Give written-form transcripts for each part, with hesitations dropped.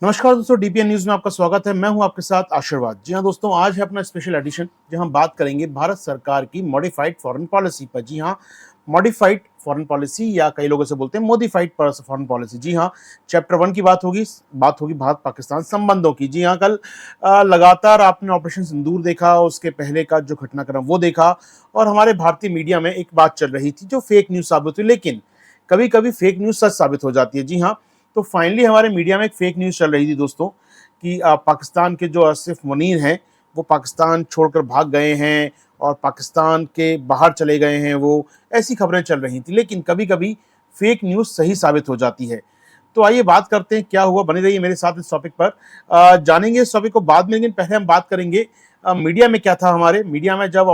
नमस्कार दोस्तों, DPN news में आपका स्वागत है। मैं हूं आपके साथ आशीर्वाद। जी हां दोस्तों, आज है अपना स्पेशल एडिशन जहां हम बात करेंगे भारत सरकार की मॉडिफाइड फॉरेन पॉलिसी पर। जी हां, मॉडिफाइड फॉरेन पॉलिसी या कई लोगों से बोलते हैं मॉडिफाइड फॉरेन पॉलिसी। जी हां, चैप्टर 1 की बात होगी भारत पाकिस्तान संबंधों की। जी हां, कल लगातार आपने ऑपरेशन सिंदूर देखा, उसके पहले का जो घटनाक्रम वो देखा और हमारे भारतीय मीडिया में एक बात चल रही थी जो फेक न्यूज साबित हुई, लेकिन कभी कभी फेक न्यूज सच साबित हो जाती है। जी हाँ, तो फाइनली हमारे मीडिया में एक फेक न्यूज़ चल रही थी दोस्तों कि पाकिस्तान के जो आसिफ मुनीर हैं वो पाकिस्तान छोड़कर भाग गए हैं और पाकिस्तान के बाहर चले गए हैं। वो ऐसी खबरें चल रही थी, लेकिन कभी कभी फेक न्यूज़ सही साबित हो जाती है। तो आइए बात करते हैं क्या हुआ। बने रहिए मेरे साथ इस टॉपिक पर। जानेंगे इस टॉपिक को बाद में, लेकिन पहले हम बात करेंगे मीडिया में क्या था। हमारे मीडिया में जब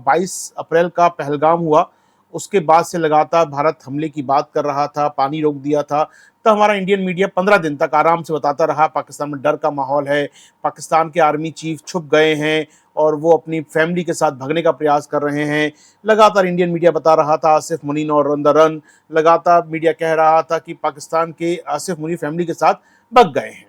22 अप्रैल का पहलगाम हुआ, उसके बाद से लगातार भारत हमले की बात कर रहा था, पानी रोक दिया था। तो हमारा इंडियन मीडिया 15 दिन तक आराम से बताता रहा पाकिस्तान में डर का माहौल है, पाकिस्तान के आर्मी चीफ छुप गए हैं और वो अपनी फैमिली के साथ भगने का प्रयास कर रहे हैं। लगातार इंडियन मीडिया बता रहा था आसिफ मुनीर और रन द रन। लगातार मीडिया कह रहा था कि पाकिस्तान के आसिफ मुनीर फैमिली के साथ भग गए हैं।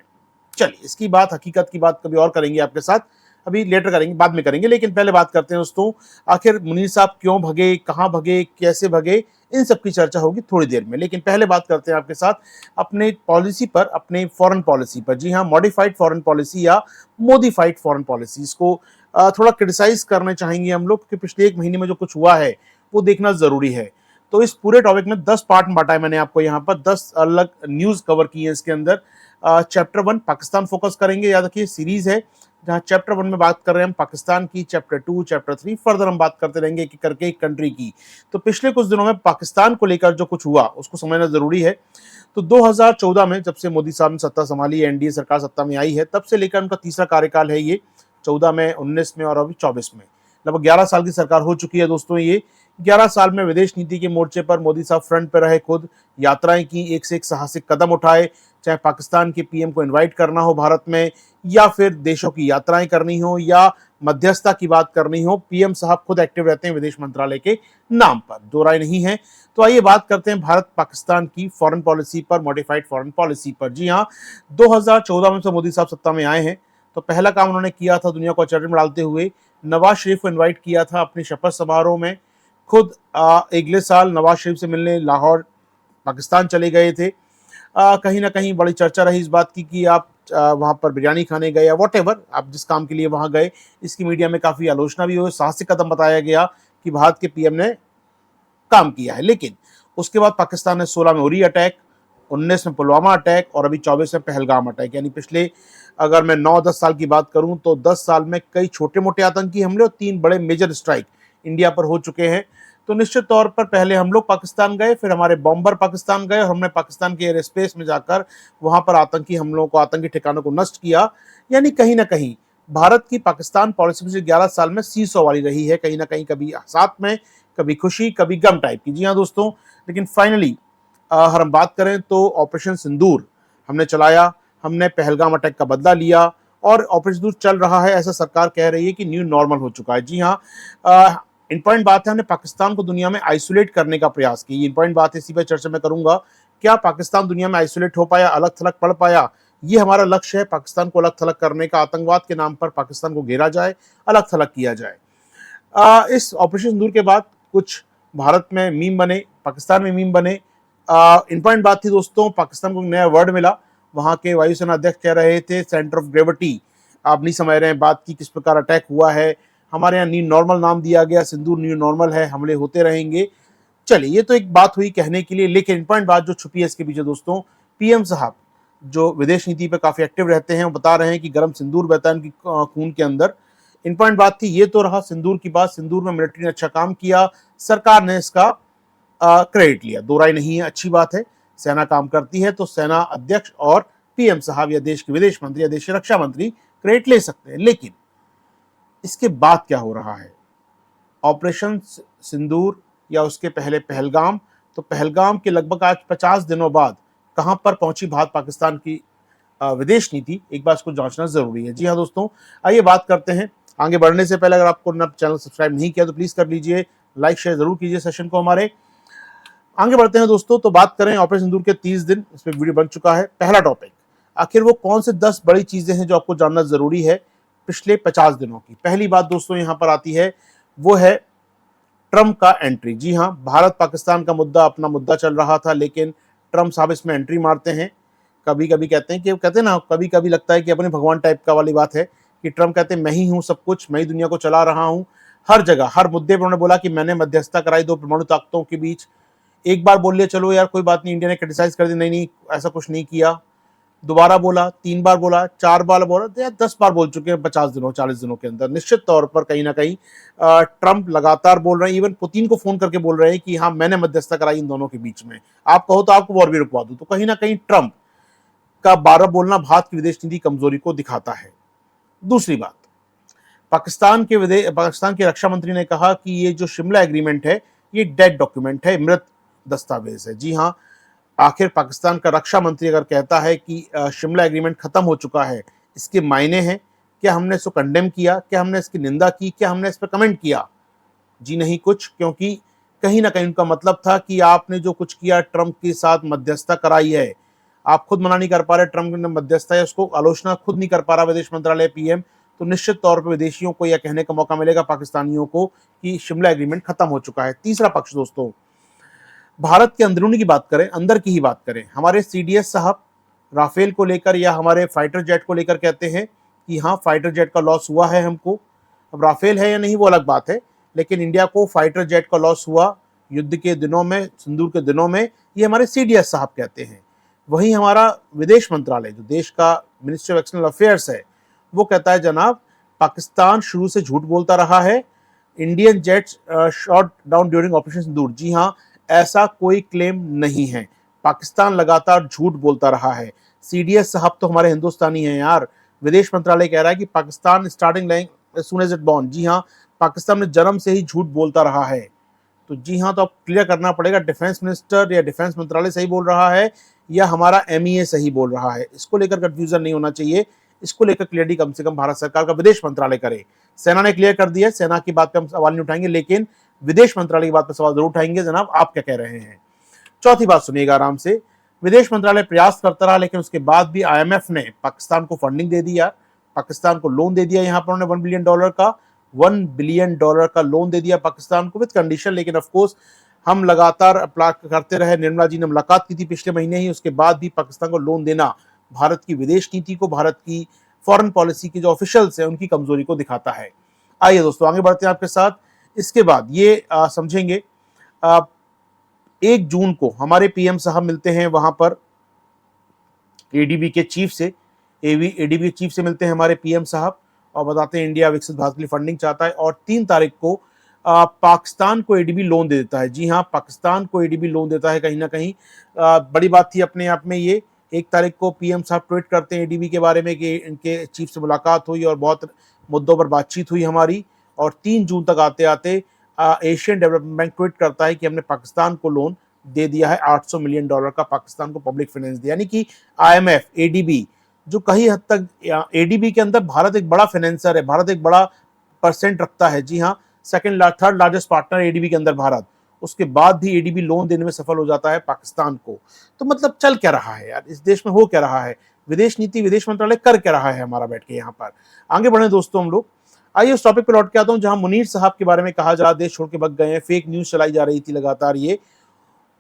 चलिए, इसकी बात, हकीकत की बात कभी और करेंगे आपके साथ, अभी लेटर करेंगे, बाद में करेंगे। लेकिन पहले बात करते हैं दोस्तों, आखिर मुनीर साहब क्यों भगे, कहाँ भगे, कैसे भगे, इन सब की चर्चा होगी थोड़ी देर में। लेकिन पहले बात करते हैं आपके साथ अपने पॉलिसी पर, अपने फॉरेन पॉलिसी पर। जी हाँ, मॉडिफाइड फॉरेन पॉलिसी या मोडिफाइड फॉरेन पॉलिसी, इसको थोड़ा क्रिटिसाइज करने चाहेंगे हम लोग कि पिछले एक महीने में जो कुछ हुआ है वो देखना जरूरी है। तो इस पूरे टॉपिक में 10 पार्ट में बांटा है मैंने आपको। यहाँ पर 10 अलग न्यूज कवर की है इसके अंदर। चैप्टर 1 पाकिस्तान फोकस करेंगे, याद रखिए सीरीज है जहां चैप्टर 1 में बात कर रहे हैं हम पाकिस्तान की, चैप्टर 2, चैप्टर 3 फर्दर हम बात करते रहेंगे एक करके एक कंट्री की। तो पिछले कुछ दिनों में पाकिस्तान को लेकर जो कुछ हुआ उसको समझना जरूरी है। तो 2014 में जब से मोदी साहब ने सत्ता संभाली है, एनडीए सरकार सत्ता में आई है, तब से लेकर उनका तीसरा कार्यकाल है ये। 14 में, 19 में और अभी 24 में, लगभग 11 साल की सरकार हो चुकी है दोस्तों। ये 11 साल में विदेश नीति के मोर्चे पर मोदी साहब फ्रंट पर रहे, खुद यात्राएं की, एक से एक साहसिक कदम उठाए, चाहे पाकिस्तान के पीएम को इनवाइट करना हो भारत में, या फिर देशों की यात्राएं करनी हो, या मध्यस्थता की बात करनी हो। पीएम साहब खुद एक्टिव रहते हैं विदेश मंत्रालय के नाम पर, दो राय नहीं है। तो आइए बात करते हैं भारत पाकिस्तान की फॉरेन पॉलिसी पर, मॉडिफाइड फॉरेन पॉलिसी पर। जी हाँ, 2014 में से मोदी साहब सत्ता में आए हैं तो पहला काम उन्होंने किया था, दुनिया को चर्चा में डालते हुए नवाज शरीफ को इनवाइट किया था अपने शपथ समारोह में। खुद अगले साल नवाज शरीफ से मिलने लाहौर पाकिस्तान चले गए थे। कहीं ना कहीं बड़ी चर्चा रही इस बात की कि आप वहां पर बिरयानी खाने गए या वॉट एवर, आप जिस काम के लिए वहां गए। इसकी मीडिया में काफी आलोचना भी हुई, साहसिक कदम बताया गया कि भारत के पीएम ने काम किया है। लेकिन उसके बाद पाकिस्तान ने 16 में उरी अटैक, 19 में पुलवामा अटैक और अभी 24 में पहलगाम अटैक, यानी पिछले अगर मैं 9-10 साल की बात करूं तो 10 साल में कई छोटे मोटे आतंकी हमले और 3 बड़े मेजर स्ट्राइक इंडिया पर हो चुके हैं। तो निश्चित तौर पर पहले हम लोग पाकिस्तान गए, फिर हमारे बॉम्बर पाकिस्तान गए और हमने पाकिस्तान के एयर स्पेस में जाकर वहां पर आतंकी हमलों को, आतंकी ठिकानों को नष्ट किया। यानी कहीं ना कहीं भारत की पाकिस्तान पॉलिसी पिछले 11 साल में सीसो वाली रही है, कहीं ना कहीं कभी साथ में, कभी खुशी, कभी गम टाइप की। जी हाँ दोस्तों, लेकिन फाइनली अगर हम बात करें तो ऑपरेशन सिंदूर हमने चलाया, हमने पहलगाम अटैक का बदला लिया और ऑपरेशन सिंदूर चल रहा है, ऐसा सरकार कह रही है कि न्यू नॉर्मल हो चुका है। जी हाँ, इंपॉर्टेंट बात है, हमने पाकिस्तान को दुनिया में आइसोलेट करने का प्रयास किया। इंपॉर्टेंट बात है, इसी पर चर्चा मैं करूंगा। क्या पाकिस्तान दुनिया में आइसोलेट हो पाया, अलग थलग पड़ पाया? ये हमारा लक्ष्य है, पाकिस्तान को अलग थलग करने का। आतंकवाद के नाम पर पाकिस्तान को घेरा जाए, अलग थलग किया जाए। इस ऑपरेशन सिंदूर के बाद कुछ भारत में मीम बने, पाकिस्तान में मीम बने। इंपॉर्टेंट बात थी दोस्तों, पाकिस्तान को नया वर्ड मिला। वहां के वायुसेना अध्यक्ष कह रहे थे सेंटर ऑफ ग्रेविटी, आप नहीं समझ रहे हैं बात की, किस प्रकार अटैक हुआ है। हमारे यहाँ न्यू नॉर्मल नाम दिया गया, सिंदूर न्यू नॉर्मल है, हमले होते रहेंगे। चलिए, ये तो एक बात हुई कहने के लिए, लेकिन इंपॉर्टेंट बात जो छुपी है इसके पीछे दोस्तों, पीएम साहब जो विदेश नीति पर काफी एक्टिव रहते हैं, वो बता रहे हैं कि गर्म सिंदूर बहता है उनकी खून के अंदर। इंपॉर्टेंट बात थी ये तो रहा सिंदूर की बात, सिंदूर में मिलिट्री ने अच्छा काम किया, सरकार ने इसका क्रेडिट लिया, दो राय नहीं है, अच्छी बात है। सेना काम करती है तो सेना अध्यक्ष और पीएम साहब या देश के विदेश मंत्री या देश के रक्षा मंत्री क्रेडिट ले सकते हैं। लेकिन इसके बाद क्या हो रहा है, ऑपरेशन सिंदूर या उसके पहले पहलगाम, तो पहलगाम के लगभग आज 50 दिनों बाद कहां पर पहुंची भारत पाकिस्तान की विदेश नीति, एक बार इसको जांचना जरूरी है। जी हाँ दोस्तों, आइए बात करते हैं। आगे बढ़ने से पहले अगर आपको अपना चैनल सब्सक्राइब नहीं किया तो प्लीज कर लीजिए, लाइक शेयर जरूर कीजिए सेशन को हमारे। आगे बढ़ते हैं दोस्तों, तो बात करें ऑपरेशन सिंदूर के 30 दिन, इस पर वीडियो बन चुका है। पहला टॉपिक, आखिर वो कौन से 10 बड़ी चीजें हैं जो आपको जानना जरूरी है पिछले 50 दिनों की। पहली बात दोस्तों यहां पर आती है, वो है ट्रंप का एंट्री। जी हाँ, भारत पाकिस्तान का मुद्दा अपना मुद्दा चल रहा था, लेकिन ट्रंप साहब इसमें एंट्री मारते हैं। कभी कभी कहते हैं कि, कहते हैं ना, कभी कभी लगता है कि अपने भगवान टाइप का वाली बात है कि ट्रंप कहते हैं मैं ही हूं सब कुछ, मैं ही दुनिया को चला रहा हूं। हर जगह हर मुद्दे पर उन्होंने बोला कि मैंने मध्यस्थता कराई दो परमाणु ताकतों के बीच। एक बार बोल लिया चलो यार कोई बात नहीं, इंडिया ने क्रिटिसाइज कर दी, नहीं नहीं ऐसा कुछ नहीं किया। दोबारा बोला, 3 बार बोला, 4 बार बोला, तो यार 10 बार बोल चुके हैं 50 दिनों 40 दिनों के अंदर। निश्चित तौर पर कहीं ना कहीं ट्रंप लगातार बोल रहे हैं, इवन पुतिन को फोन करके बोल रहे हैं कि हाँ मैंने मध्यस्थता कराई इन दोनों के बीच में, आप कहो तो आपको वॉर भी रुकवा दूं। तो कहीं ना कहीं ट्रंप का बार बोलना भारत की विदेश नीति कमजोरी को दिखाता है। दूसरी बात, पाकिस्तान के रक्षा मंत्री ने कहा कि ये जो शिमला एग्रीमेंट है ये डेड डॉक्यूमेंट है, मृत दस्तावेज है। जी हाँ, आखिर पाकिस्तान का रक्षा मंत्री अगर कहता है कि शिमला एग्रीमेंट खत्म हो चुका है, इसके मायने हैं क्या? हमने इसको कंडेम किया? क्या हमने इसकी निंदा की? क्या हमने इस पर कमेंट किया? जी नहीं कुछ, क्योंकि कहीं ना कहीं उनका मतलब था कि आपने जो कुछ किया ट्रंप के साथ मध्यस्थता कराई है, आप खुद मना नहीं कर पा रहे, ट्रंप ने मध्यस्थता है उसको आलोचना खुद नहीं कर पा रहा विदेश मंत्रालय पीएम, तो निश्चित तौर पर विदेशियों को यह कहने का मौका मिलेगा पाकिस्तानियों को कि शिमला एग्रीमेंट खत्म हो चुका है। तीसरा पक्ष दोस्तों, भारत के अंदरूनी की बात करें, अंदर की ही बात करें, हमारे सीडीएस साहब राफेल को लेकर या हमारे फाइटर जेट को लेकर कहते हैं कि हाँ फाइटर जेट का लॉस हुआ है हमको। अब राफेल है या नहीं वो अलग बात है, लेकिन इंडिया को फाइटर जेट का लॉस हुआ युद्ध के दिनों में, सिंदूर के दिनों में, ये हमारे सीडीएस साहब कहते हैं। वहीं हमारा विदेश मंत्रालय जो देश का मिनिस्ट्री ऑफ एक्सटर्नल अफेयर्स है, वो कहता है जनाब पाकिस्तान शुरू से झूठ बोलता रहा है, Indian jets shot down during operation Sindoor. जी हाँ, ऐसा कोई क्लेम नहीं है, पाकिस्तान लगातार झूठ बोलता रहा है। सीडीएस साहब तो हमारे हिंदुस्तानी हैं यार। विदेश मंत्रालय कह रहा है कि Pakistan starting lying as soon as it born. जी हाँ, पाकिस्तान में जन्म से ही झूठ बोलता रहा है। तो जी हाँ, तो अब क्लियर करना पड़ेगा डिफेंस मिनिस्टर या डिफेंस मंत्रालय सही बोल रहा है या हमारा एमईए सही बोल रहा है। इसको लेकर कंफ्यूजन नहीं होना चाहिए, इसको लेकर क्लियरिटी कम से कम भारत सरकार का विदेश मंत्रालय करे। सेना ने क्लियर कर दिया, सेना की बात पे हम सवाल नहीं उठाएंगे, लेकिन विदेश मंत्रालय की बात पर सवाल जरूर उठाएंगे, जनाब आप क्या कह रहे हैं। चौथी बात सुनिएगा आराम से, विदेश मंत्रालय प्रयास करता रहा लेकिन उसके बाद भी आईएमएफ ने पाकिस्तान को फंडिंग दे दिया, पाकिस्तान को लोन दे दिया। यहाँ पर उन्होंने $1 बिलियन का लोन दे दिया पाकिस्तान को विद कंडीशन। लेकिन ऑफ कोर्स हम लगातार अप्लाई करते रहे, निर्मला जी ने मुलाकात की थी पिछले महीने ही, उसके बाद भी पाकिस्तान को लोन देना भारत की विदेश नीति को, भारत की फॉरेन पॉलिसी के जो ऑफिशियल्स हैं उनकी कमजोरी को दिखाता है। आइए दोस्तों आगे बढ़ते हैं आपके साथ। इसके बाद ये समझेंगे 1 जून को हमारे पीएम साहब मिलते हैं वहां पर एडीबी के चीफ से, एडीबी चीफ से मिलते हैं हमारे पीएम साहब और बताते हैं इंडिया विकसित भारत के लिए फंडिंग चाहता है। और 3 तारीख को पाकिस्तान को एडीबी लोन दे देता है। जी हाँ, पाकिस्तान को एडीबी लोन देता है। कहीं ना कहीं बड़ी बात थी अपने आप में ये। 1 तारीख को पीएम साहब ट्वीट करते हैं एडीबी के बारे में कि इनके चीफ से मुलाकात हुई और बहुत मुद्दों पर बातचीत हुई हमारी। और 3 जून तक आते आते एशियन डेवलपमेंट बैंक ट्वीट करता है कि हमने पाकिस्तान को लोन दे दिया है $800 मिलियन का, पाकिस्तान को पब्लिक फाइनेंस दिया। यानी कि आईएमएफ, एडीबी, जो कहीं हद तक एडीबी के अंदर भारत एक बड़ा फाइनेंसर है, भारत एक बड़ा परसेंट रखता है। जी हाँ, थर्ड लार्जेस्ट पार्टनर एडीबी के अंदर भारत, उसके बाद भी एडीबी लोन देने में सफल हो जाता है पाकिस्तान को। तो मतलब चल क्या रहा है यार, इस देश में हो क्या रहा है, विदेश नीति विदेश मंत्रालय कर क्या रहा है हमारा बैठ के यहाँ पर। आगे बढ़े दोस्तों हम लोग। आइए उस टॉपिक पर लौट के आता हूँ जहां मुनीर साहब के बारे में कहा जा रहा देश छोड़ के भाग गए हैं, फेक न्यूज चलाई जा रही थी लगातार। ये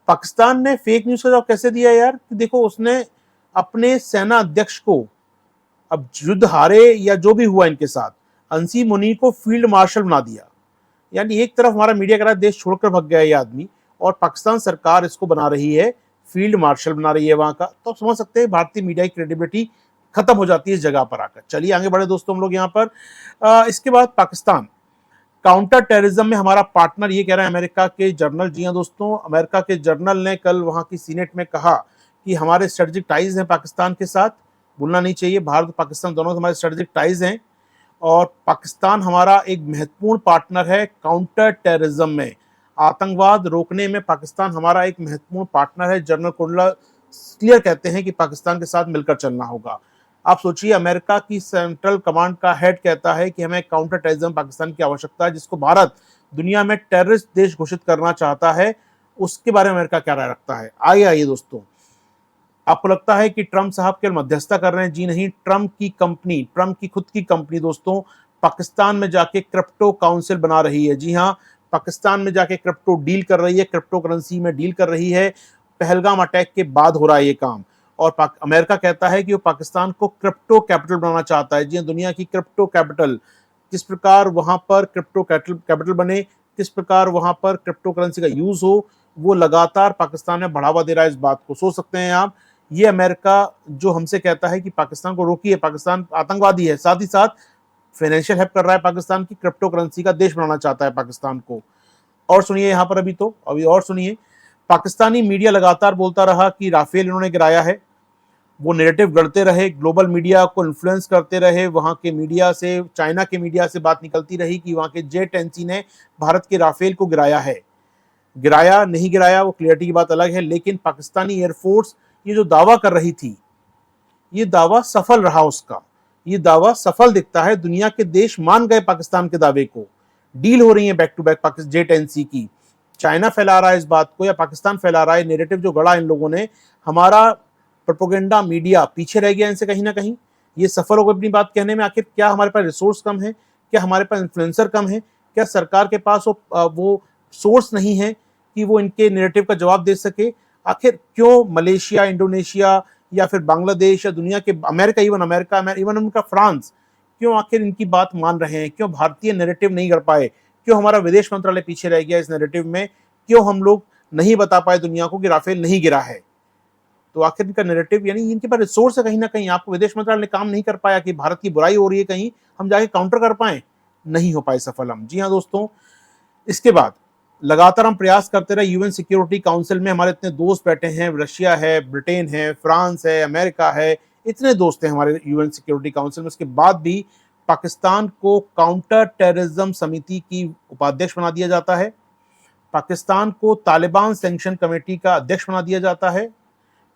पाकिस्तान ने फेक न्यूज का जवाब कैसे दिया यार कि देखो उसने अपने सेना अध्यक्ष को, अब युद्ध हारे या जो भी हुआ इनके साथ, अंसी मुनीर को फील्ड मार्शल बना दिया। यानी एक तरफ हमारा मीडिया कह रहा है देश छोड़कर भाग गया ये आदमी, और पाकिस्तान सरकार इसको बना रही है फील्ड मार्शल बना रही है वहां का। तो आप समझ सकते हैं भारतीय मीडिया की क्रेडिबिलिटी खत्म हो जाती है इस जगह पर आकर। चलिए आगे बढ़े दोस्तों हम लोग यहाँ पर। इसके बाद पाकिस्तान काउंटर टेररिज्म में हमारा पार्टनर, ये कह रहा है अमेरिका के जर्नल। जी हाँ दोस्तों, अमेरिका के जर्नल ने कल वहां की सीनेट में कहा कि हमारे स्ट्रेटेजिक टाइज हैं पाकिस्तान के साथ। भूलना नहीं चाहिए, भारत और पाकिस्तान दोनों हमारे स्ट्रेटेजिक टाइज हैं और पाकिस्तान हमारा एक महत्वपूर्ण पार्टनर है काउंटर टेररिज्म में। आतंकवाद रोकने में पाकिस्तान हमारा एक महत्वपूर्ण पार्टनर है। जनरल कुंडला क्लियर कहते हैं कि पाकिस्तान के साथ मिलकर चलना होगा। आप सोचिए, अमेरिका की सेंट्रल कमांड का हेड कहता है कि हमें काउंटर टेररिज्म पाकिस्तान की आवश्यकता है, जिसको भारत दुनिया में टेररिस्ट देश घोषित करना चाहता है। उसके बारे में अमेरिका क्या राय रखता है, आइए दोस्तों। आपको लगता है कि ट्रंप साहब केवल मध्यस्थता कर रहे हैं? जी नहीं, ट्रंप की कंपनी, ट्रंप की खुद की कंपनी दोस्तों पाकिस्तान में जाके क्रिप्टो काउंसिल बना रही है। जी हाँ, पाकिस्तान में जाके क्रिप्टो डील कर रही है, क्रिप्टो करेंसी में डील कर रही है। पहलगाम अटैक के बाद हो रहा है ये काम। और अमेरिका कहता है कि वो पाकिस्तान को क्रिप्टो कैपिटल बनाना चाहता है। जी हाँ, दुनिया की क्रिप्टो कैपिटल, किस प्रकार वहां पर क्रिप्टो कैपिटल बने, किस प्रकार वहां पर क्रिप्टो करेंसी का यूज हो, वो लगातार पाकिस्तान में बढ़ावा दे रहा है। इस बात को सोच सकते हैं आप। ये अमेरिका जो हमसे कहता है कि पाकिस्तान को रोकिए, पाकिस्तान आतंकवादी है, साथ ही साथ फाइनेंशियल हेल्प कर रहा है पाकिस्तान की, क्रिप्टो करेंसी का देश बनाना चाहता है पाकिस्तान को। और सुनिए यहां पर अभी और सुनिए, पाकिस्तानी मीडिया लगातार बोलता रहा कि राफेल इन्होंने गिराया है। वो नैरेटिव गढ़ते रहे, ग्लोबल मीडिया को इन्फ्लुएंस करते रहे, वहां के मीडिया से, चाइना के मीडिया से बात निकलती रही कि वहां के जेट एजेंसी ने भारत के राफेल को गिराया है। गिराया नहीं गिराया वो क्लियरिटी की बात अलग है, लेकिन पाकिस्तानी एयरफोर्स ये जो दावा कर रही थी, ये दावा सफल रहा उसका। ये दावा सफल दिखता है, दुनिया के देश मान गए पाकिस्तान के दावे को। डील हो रही है back to back Pakistan jet agency की। चाइना फैला रहा है इस बात को या पाकिस्तान फैला रहा है, नेरेटिव जो गढ़ा इन लोगों ने, हमारा प्रोपेगेंडा मीडिया पीछे रह गया इनसे कहीं ना कहीं। ये सफल हो गए अपनी बात कहने में। आखिर क्या हमारे पास रिसोर्स कम है, क्या हमारे पास इन्फ्लुएंसर कम है, क्या सरकार के पास वो सोर्स नहीं है कि वो इनके नेरेटिव का जवाब दे सके? आखिर क्यों मलेशिया, इंडोनेशिया या फिर बांग्लादेश या दुनिया के अमेरिका, इवन उनका फ्रांस, क्यों आखिर इनकी बात मान रहे हैं? क्यों भारतीय नैरेटिव नहीं कर पाए? क्यों हमारा विदेश मंत्रालय पीछे रह गया इस नैरेटिव में? क्यों हम लोग नहीं बता पाए दुनिया को कि राफेल नहीं गिरा है? तो आखिर इनका नैरेटिव, यानी इनके पास रिसोर्स है कहीं ना कहीं। आपको विदेश मंत्रालय ने काम नहीं कर पाया कि भारत की बुराई हो रही है, कहीं हम जाके काउंटर कर पाए, नहीं हो पाए सफल हम। जी हाँ दोस्तों, इसके बाद लगातार हम प्रयास करते रहे। यूएन सिक्योरिटी काउंसिल में हमारे इतने दोस्त बैठे हैं, रशिया है, ब्रिटेन है, फ्रांस है, अमेरिका है, इतने दोस्त हैं हमारे यूएन सिक्योरिटी काउंसिल में। उसके बाद भी पाकिस्तान को काउंटर टेररिज्म समिति की उपाध्यक्ष बना दिया जाता है, पाकिस्तान को तालिबान सैंक्शन कमेटी का अध्यक्ष बना दिया जाता है,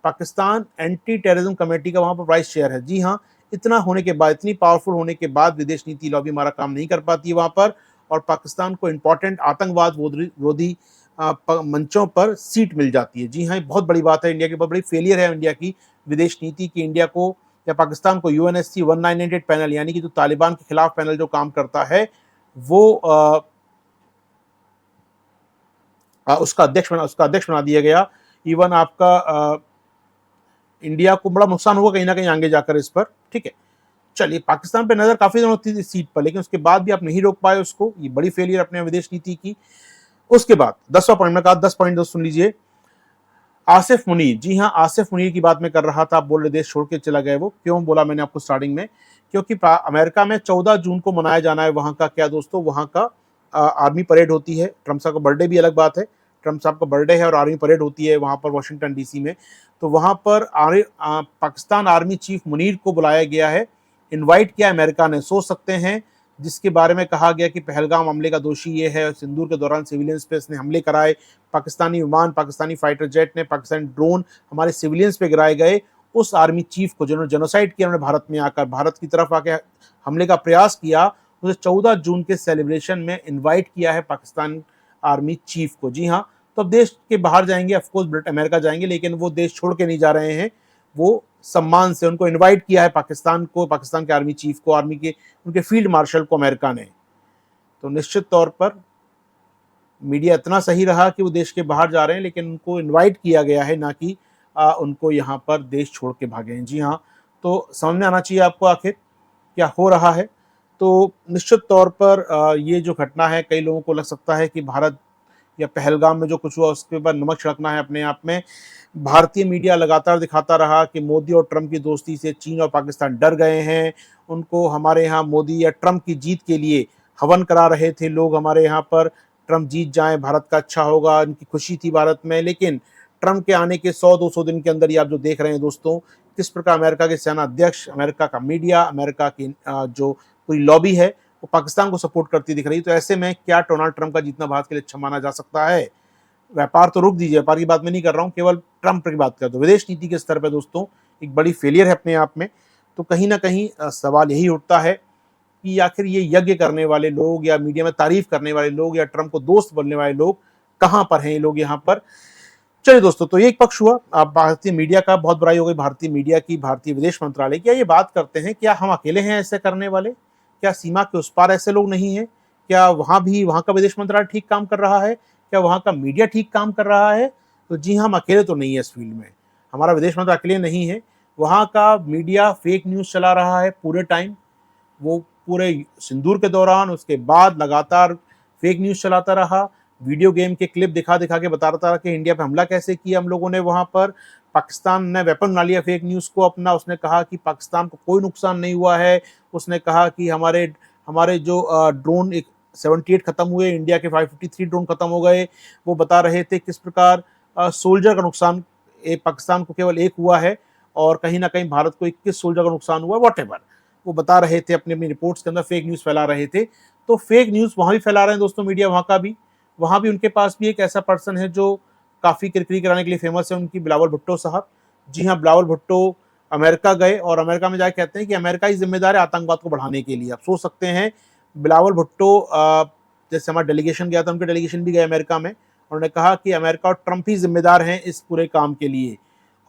पाकिस्तान एंटी टेररिज्म कमेटी का वहां पर वाइस चेयर है। जी हाँ, इतना होने के बाद, इतनी पावरफुल होने के बाद विदेश नीति लॉबी हमारा काम नहीं कर पाती है वहां पर, और पाकिस्तान को इंपॉर्टेंट आतंकवाद विरोधी मंचों पर सीट मिल जाती है। जी हाँ, बहुत बड़ी बात है, इंडिया की बहुत बड़ी फेलियर है इंडिया की विदेश नीति की। इंडिया को या पाकिस्तान को यूएनएससी 1998 पैनल, यानी कि जो तालिबान के खिलाफ पैनल जो काम करता है, वो उसका अध्यक्ष बना दिया गया। इवन आपका इंडिया को बड़ा नुकसान हुआ कहीं ना कहीं आगे जाकर इस पर। ठीक है, चलिए, पाकिस्तान पे नजर काफी दिनों थी इस सीट पर, लेकिन उसके बाद भी आप नहीं रोक पाए उसको। ये बड़ी फेलियर अपने विदेश नीति की। उसके बाद 10वां पॉइंट, मैं कहा 10 पॉइंट दोस्त सुन लीजिए। आसिफ मुनीर, जी हाँ, आसिफ मुनीर की बात मैं कर रहा था। आप बोल रहे देश छोड़ के चला गया, वो क्यों बोला मैंने आपको स्टार्टिंग में? क्योंकि अमेरिका में 14 जून को मनाया जाना है वहां का, क्या दोस्तों, वहां का आर्मी परेड होती है। ट्रम्प साहब का बर्थडे भी अलग बात है, ट्रम्प साहब का बर्थडे है और आर्मी परेड होती है वहां पर वाशिंगटन डीसी में। तो वहां पर पाकिस्तान आर्मी चीफ मुनीर को बुलाया गया है, इनवाइट किया अमेरिका ने। सोच सकते हैं, जिसके बारे में कहा गया कि पहलगाम हमले का दोषी ये है, सिंदूर के दौरान सिविलियंस पे इसने हमले कराए, पाकिस्तानी विमान, पाकिस्तानी फाइटर जेट ने, पाकिस्तानी ड्रोन हमारे सिविलियंस पे गिराए गए। उस आर्मी चीफ को जिन्होंने जेनोसाइड किया, उन्होंने भारत में आकर, भारत की तरफ आके हमले का प्रयास किया, उसे 14 जून के सेलिब्रेशन में इन्वाइट किया है पाकिस्तान आर्मी चीफ को। जी हाँ, तो अब देश के बाहर जाएंगे, ऑफकोर्स अमेरिका जाएंगे, लेकिन वो देश छोड़ के नहीं जा रहे हैं, वो सम्मान से उनको इनवाइट किया है पाकिस्तान को, पाकिस्तान के आर्मी चीफ को, आर्मी के उनके फील्ड मार्शल को अमेरिका ने। तो निश्चित तौर पर मीडिया इतना सही रहा कि वो देश के बाहर जा रहे हैं, लेकिन उनको इनवाइट किया गया है, ना कि उनको यहाँ पर देश छोड़ के भागे हैं। जी हाँ, तो समझ में आना चाहिए आपको आखिर क्या हो रहा है। तो निश्चित तौर पर ये जो घटना है, कई लोगों को लग सकता है कि भारत या पहलगाम में जो कुछ हुआ उसके ऊपर नमक छिड़कना है अपने आप में। भारतीय मीडिया लगातार दिखाता रहा कि मोदी और ट्रंप की दोस्ती से चीन और पाकिस्तान डर गए हैं। उनको हमारे यहाँ मोदी या ट्रंप की जीत के लिए हवन करा रहे थे लोग हमारे यहाँ पर, ट्रंप जीत जाएं, भारत का अच्छा होगा, इनकी खुशी थी भारत में। लेकिन ट्रंप के आने के 100-200 दिन के अंदर ही आप जो देख रहे हैं दोस्तों, किस प्रकार अमेरिका के सेना अध्यक्ष, अमेरिका का मीडिया, अमेरिका की जो पूरी लॉबी है, वो पाकिस्तान को सपोर्ट करती दिख रही है। तो ऐसे में क्या डोनाल्ड ट्रंप का जीतना भारत के लिए अच्छा माना जा सकता है? व्यापार तो रोक दीजिए, व्यापार की बात मैं नहीं कर रहा हूँ, केवल ट्रंप की बात कर दो। विदेश नीति के स्तर पर दोस्तों एक बड़ी फेलियर है अपने आप में। तो कहीं ना कहीं सवाल यही उठता है कि आखिर ये यज्ञ करने वाले लोग या मीडिया में तारीफ करने वाले लोग या ट्रंप को दोस्त बनने वाले लोग कहाँ पर हैं? ये लोग यहाँ पर चलिए दोस्तों, तो ये एक पक्ष हुआ अब भारतीय मीडिया का। बहुत बुराई हो गई भारतीय मीडिया की, भारतीय विदेश मंत्रालय की। ये बात करते हैं, क्या हम अकेले हैं ऐसे करने वाले? क्या सीमा के उस पार ऐसे लोग नहीं हैं? क्या वहां का विदेश मंत्रालय ठीक काम कर रहा है? क्या वहां का मीडिया ठीक काम कर रहा है? तो जी, हम अकेले तो नहीं है इस फील्ड में। हमारा विदेश मंत्रालय अकेले नहीं है। वहां का मीडिया फेक न्यूज चला रहा है पूरे टाइम। वो पूरे सिंदूर के दौरान, उसके बाद लगातार फेक न्यूज चलाता रहा। वीडियो गेम के क्लिप दिखा दिखा के बताता रहा कि इंडिया पे हमला कैसे किया हम लोगों ने। वहां पर पाकिस्तान ने वेपन बना लिया फेक न्यूज को अपना। उसने कहा कि पाकिस्तान को कोई नुकसान नहीं हुआ है। उसने कहा कि हमारे हमारे जो ड्रोन 78 खत्म हुए, इंडिया के 553 ड्रोन खत्म हो गए। वो बता रहे थे किस प्रकार सोल्जर का नुकसान पाकिस्तान को केवल एक हुआ है और कहीं ना कहीं भारत को 21 सोल्जर का नुकसान हुआ, वॉटेवर वो बता रहे थे अपनी अपनी रिपोर्ट्स के अंदर, फेक न्यूज फैला रहे थे। तो फेक न्यूज वहां भी फैला रहे हैं दोस्तों मीडिया, वहां भी उनके पास भी एक ऐसा पर्सन है जो काफी किरकिरी कराने के लिए फेमस है, उनकी बिलावल भुट्टो साहब। जी हाँ, बिलावल भुट्टो अमेरिका गए और अमेरिका में जाकर कहते हैं कि अमेरिका ही जिम्मेदार है आतंकवाद को बढ़ाने के लिए। आप सोच सकते हैं, बिलावल भुट्टो जैसे हमारा डेलीगेशन गया था, उनके डेलीगेशन भी गए अमेरिका में। उन्होंने कहा कि अमेरिका और ट्रंप ही जिम्मेदार हैं इस पूरे काम के लिए।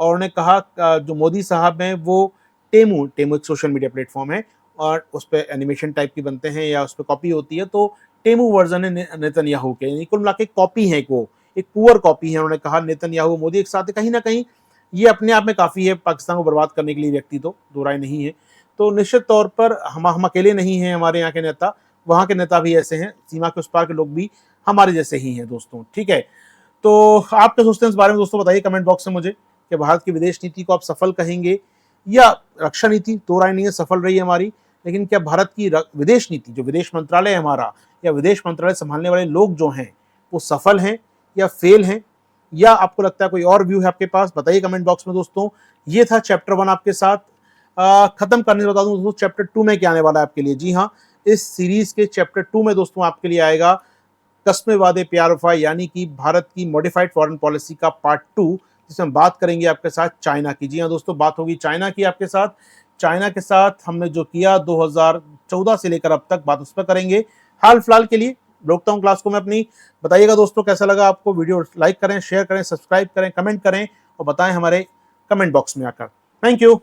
और उन्होंने कहा जो मोदी साहब हैं वो टेमू एक सोशल मीडिया प्लेटफॉर्म है और उस पर एनिमेशन टाइप की बनते हैं या उस पर कॉपी होती है, तो टेमू वर्जन है नेतन्याहू के, यानी कुल मिला के कॉपी है, वो एक पुअर कॉपी है। उन्होंने कहा नेतन्याहू मोदी एक साथ, कहीं ना कहीं ये अपने आप में काफी है पाकिस्तान को बर्बाद करने के लिए व्यक्ति, तो दो राय नहीं है। तो निश्चित तौर पर हम अकेले नहीं हैं, हमारे यहाँ के नेता, वहाँ के नेता भी ऐसे हैं, सीमा के उस पार के लोग भी हमारे जैसे ही हैं दोस्तों, ठीक है। तो आप क्या सोचते हैं इस बारे में दोस्तों, बताइए कमेंट बॉक्स में मुझे कि भारत की विदेश नीति को आप सफल कहेंगे या रक्षा नीति, दो राय नहीं है, सफल रही है हमारी। लेकिन क्या भारत की विदेश नीति, जो विदेश मंत्रालय है हमारा या विदेश मंत्रालय संभालने वाले लोग जो हैं, वो सफल हैं या फेल हैं, या आपको लगता है कोई और व्यू है आपके पास, बताइए कमेंट बॉक्स में दोस्तों। ये था चैप्टर 1 आपके साथ। खत्म करने से बता दूं दोस्तों, चैप्टर 2 में क्या आने वाला है आपके लिए। जी हाँ, इस सीरीज के चैप्टर 2 में दोस्तों आपके लिए आएगा कस्मे वादे प्यार वफा, यानी कि भारत की मॉडिफाइड फॉरेन पॉलिसी का पार्ट 2, जिसमें हम बात करेंगे आपके साथ चाइना की। जी हाँ दोस्तों, बात होगी चाइना की आपके साथ। चाइना के साथ हमने जो किया 2014 से लेकर अब तक, बात उस पर करेंगे। हाल फिलहाल के लिए रोकता हूँ क्लास को मैं अपनी। बताइएगा दोस्तों कैसा लगा आपको, वीडियो लाइक करें, शेयर करें, सब्सक्राइब करें, कमेंट करें और बताएं हमारे कमेंट बॉक्स में आकर। Thank you.